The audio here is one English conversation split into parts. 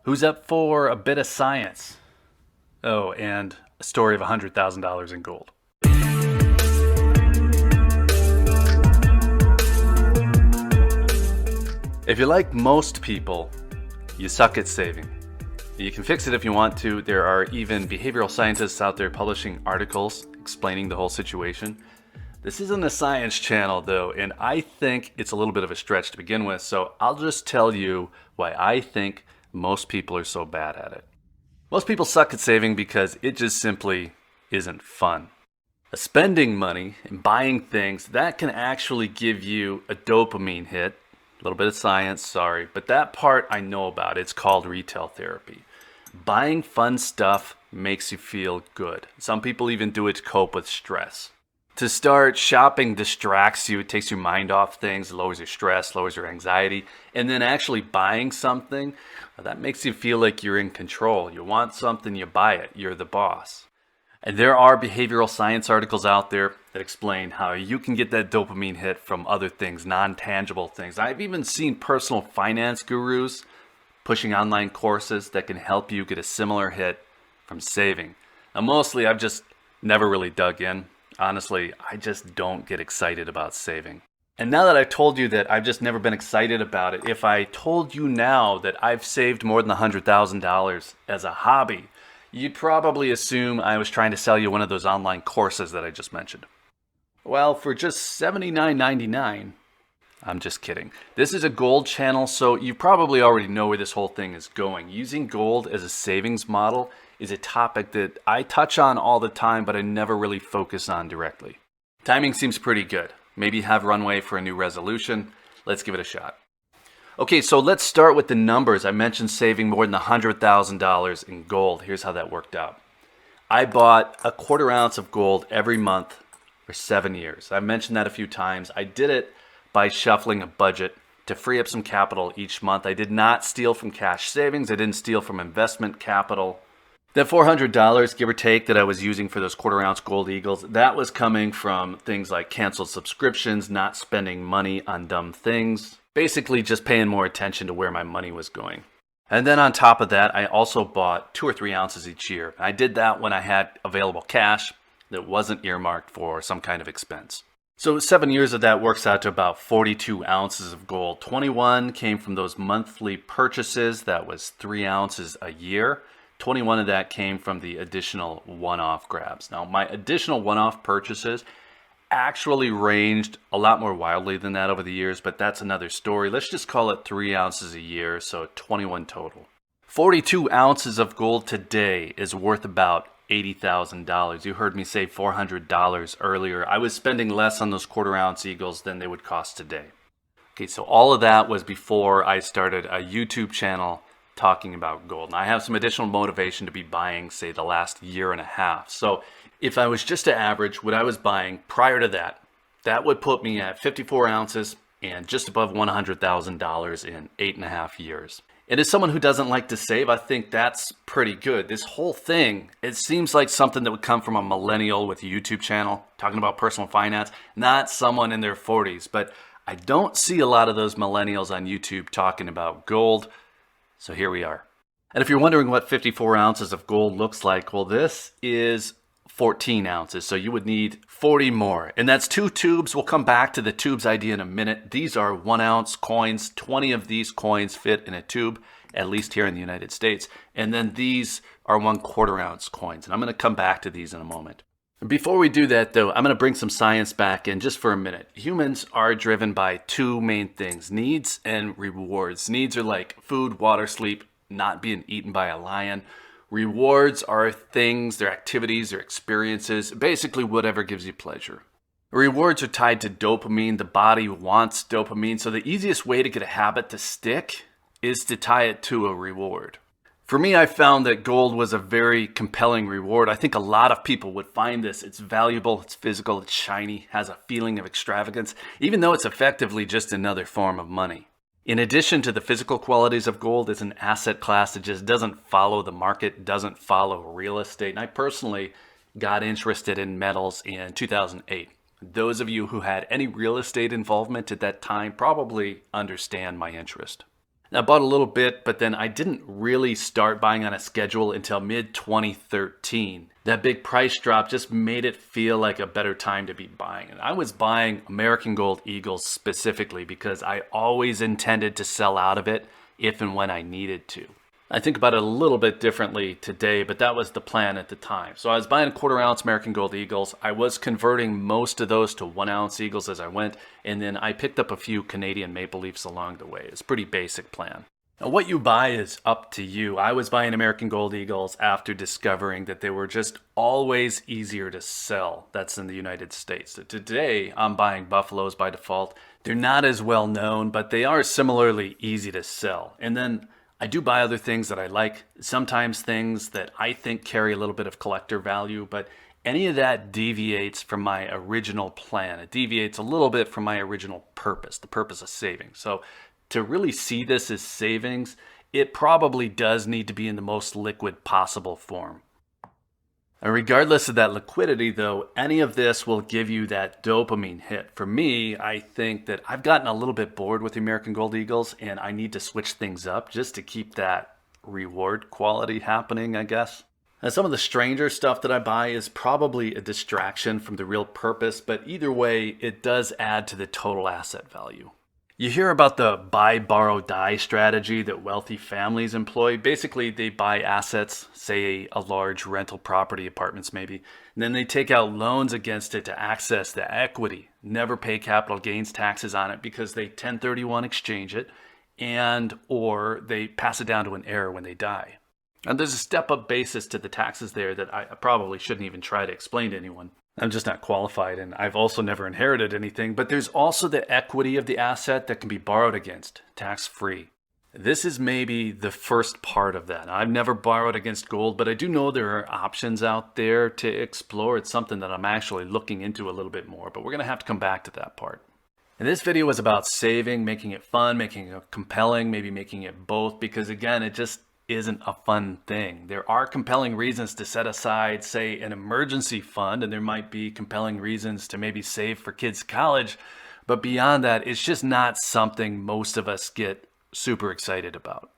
Who's up for a bit of science? Oh, and a story of $100,000 in gold. If you're like most people, you suck at saving. You can fix it if you want to. There are even behavioral scientists out there publishing articles explaining the whole situation. This isn't a science channel though, and I think it's a little bit of a stretch to begin with, so I'll just tell you why I think most people are so bad at it. Most people suck at saving because it just simply isn't fun. Spending money and buying things, that can actually give you a dopamine hit. A little bit of science, sorry, but that part I know about. It's called retail therapy. Buying fun stuff makes you feel good. Some people even do it to cope with stress. To start, shopping distracts you. It takes your mind off things, lowers your stress, lowers your anxiety. And then actually buying something, that makes you feel like you're in control. You want something, you buy it. You're the boss. And there are behavioral science articles out there that explain how you can get that dopamine hit from other things, non-tangible things. I've even seen personal finance gurus pushing online courses that can help you get a similar hit from saving. Now, mostly I've just never really dug in. Honestly, I just don't get excited about saving. And now that I've told you that I've just never been excited about it, if I told you now that I've saved more than $100,000 as a hobby, you'd probably assume I was trying to sell you one of those online courses that I just mentioned. Well, for just $79.99, I'm just kidding. This is a gold channel, so you probably already know where this whole thing is going. Using gold as a savings model is a topic that I touch on all the time, but I never really focus on directly. Timing seems pretty good. Maybe have runway for a new resolution. Let's give it a shot. Okay, so let's start with the numbers. I mentioned saving more than $100,000 in gold. Here's how that worked out. I bought a quarter ounce of gold every month for 7 years. I've mentioned that a few times. I did it by shuffling a budget to free up some capital each month. I did not steal from cash savings. I didn't steal from investment capital. That $400, give or take, that I was using for those quarter ounce gold eagles, that was coming from things like canceled subscriptions, not spending money on dumb things, basically just paying more attention to where my money was going. And then on top of that, I also bought 2 or 3 ounces each year. I did that when I had available cash that wasn't earmarked for some kind of expense. So 7 years of that works out to about 42 ounces of gold. 21 came from those monthly purchases. That was 3 ounces a year. 21 of that came from the additional one-off grabs. Now, my additional one-off purchases actually ranged a lot more wildly than that over the years, but that's another story. Let's just call it 3 ounces a year, so 21 total. 42 ounces of gold today is worth about $80,000. You heard me say $400 earlier. I was spending less on those quarter ounce eagles than they would cost today. Okay, so all of that was before I started a YouTube channel talking about gold. And I have some additional motivation to be buying, say, the last year and a half. So if I was just to average what I was buying prior to that, that would put me at 54 ounces and just above $100,000 in 8.5 years. And as someone who doesn't like to save, I think that's pretty good. This whole thing, it seems like something that would come from a millennial with a YouTube channel talking about personal finance, not someone in their 40s. But I don't see a lot of those millennials on YouTube talking about gold. So here we are. And if you're wondering what 54 ounces of gold looks like, well, this is 14 ounces. So you would need 40 more. And that's 2 tubes. We'll come back to the tubes idea in a minute. These are 1 ounce coins. 20 of these coins fit in a tube, at least here in the United States. And then these are 1/4 ounce coins. And I'm going to come back to these in a moment. Before we do that, though, I'm going to bring some science back in just for a minute. Humans are driven by 2 main things, needs and rewards. Needs are like food, water, sleep, not being eaten by a lion. Rewards are things, they're activities, they're experiences, basically whatever gives you pleasure. Rewards are tied to dopamine. The body wants dopamine, so the easiest way to get a habit to stick is to tie it to a reward. For me, I found that gold was a very compelling reward. I think a lot of people would find this. It's valuable, it's physical, it's shiny, has a feeling of extravagance, even though it's effectively just another form of money. In addition to the physical qualities of gold, it's an asset class that just doesn't follow the market, doesn't follow real estate. And I personally got interested in metals in 2008. Those of you who had any real estate involvement at that time probably understand my interest. I bought a little bit, but then I didn't really start buying on a schedule until mid-2013. That big price drop just made it feel like a better time to be buying. And I was buying American Gold Eagles specifically because I always intended to sell out of it if and when I needed to. I think about it a little bit differently today, but that was the plan at the time. So I was buying a 1/4 ounce American Gold Eagles. I was converting most of those to 1 ounce Eagles as I went, and then I picked up a few Canadian Maple Leafs along the way. It's a pretty basic plan. Now, what you buy is up to you. I was buying American Gold Eagles after discovering that they were just always easier to sell. That's in the United States. So today, I'm buying Buffaloes by default. They're not as well known, but they are similarly easy to sell. And then I do buy other things that I like, sometimes things that I think carry a little bit of collector value, but any of that deviates from my original plan. It deviates a little bit from my original purpose, the purpose of saving. So to really see this as savings, it probably does need to be in the most liquid possible form. And regardless of that liquidity though, any of this will give you that dopamine hit. For me, I think that I've gotten a little bit bored with the American Gold Eagles and I need to switch things up just to keep that reward quality happening, I guess. And some of the stranger stuff that I buy is probably a distraction from the real purpose, but either way, it does add to the total asset value. You hear about the buy, borrow, die strategy that wealthy families employ. Basically, they buy assets, say a large rental property, apartments maybe, and then they take out loans against it to access the equity, never pay capital gains taxes on it because they 1031 exchange it and or they pass it down to an heir when they die. And there's a step-up basis to the taxes there that I probably shouldn't even try to explain to anyone. I'm just not qualified, and I've also never inherited anything, but there's also the equity of the asset that can be borrowed against, tax-free. This is maybe the first part of that. I've never borrowed against gold, but I do know there are options out there to explore. It's something that I'm actually looking into a little bit more, but we're going to have to come back to that part. And this video is about saving, making it fun, making it compelling, maybe making it both, because again, it just isn't a fun thing. There are compelling reasons to set aside, say, an emergency fund, and there might be compelling reasons to maybe save for kids' college, but beyond that, it's just not something most of us get super excited about.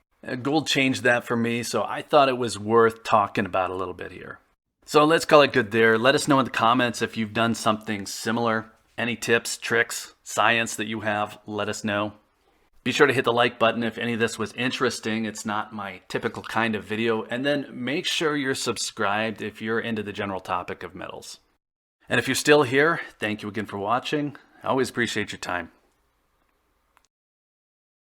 Gold changed that for me, so I thought it was worth talking about a little bit here. So let's call it good there. Let us know in the comments if you've done something similar. Any tips, tricks, science that you have, let us know. Be sure to hit the like button if any of this was interesting. It's not my typical kind of video. And then make sure you're subscribed if you're into the general topic of metals. And if you're still here, thank you again for watching. I always appreciate your time.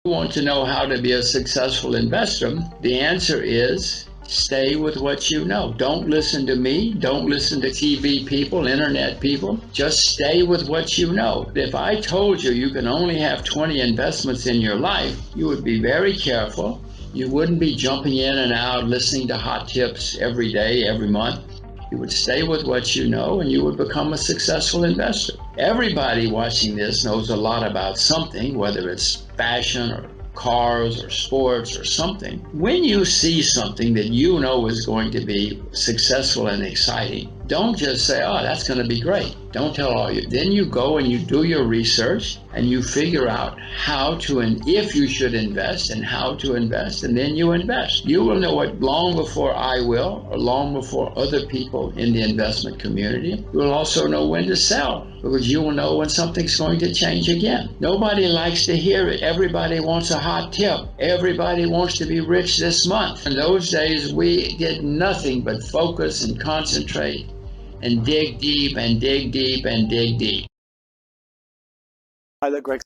You want to know how to be a successful investor? The answer is stay with what you know. Don't listen to me. Don't listen to TV people, internet people. Just stay with what you know. If I told you you can only have 20 investments in your life, you would be very careful. You wouldn't be jumping in and out, listening to hot tips every day, every month. You would stay with what you know and you would become a successful investor. Everybody watching this knows a lot about something, whether it's fashion or cars or sports or something. When you see something that you know is going to be successful and exciting, don't just say, oh, that's going to be great. Don't tell all you. Then you go and you do your research and you figure out how to and if you should invest and how to invest, and then you invest. You will know it long before I will, or long before other people in the investment community. You will also know when to sell, because you will know when something's going to change again. Nobody likes to hear it. Everybody wants a hot tip. Everybody wants to be rich this month. In those days, we did nothing but focus and concentrate and dig deep and dig deep and dig deep. Hi there, Greg.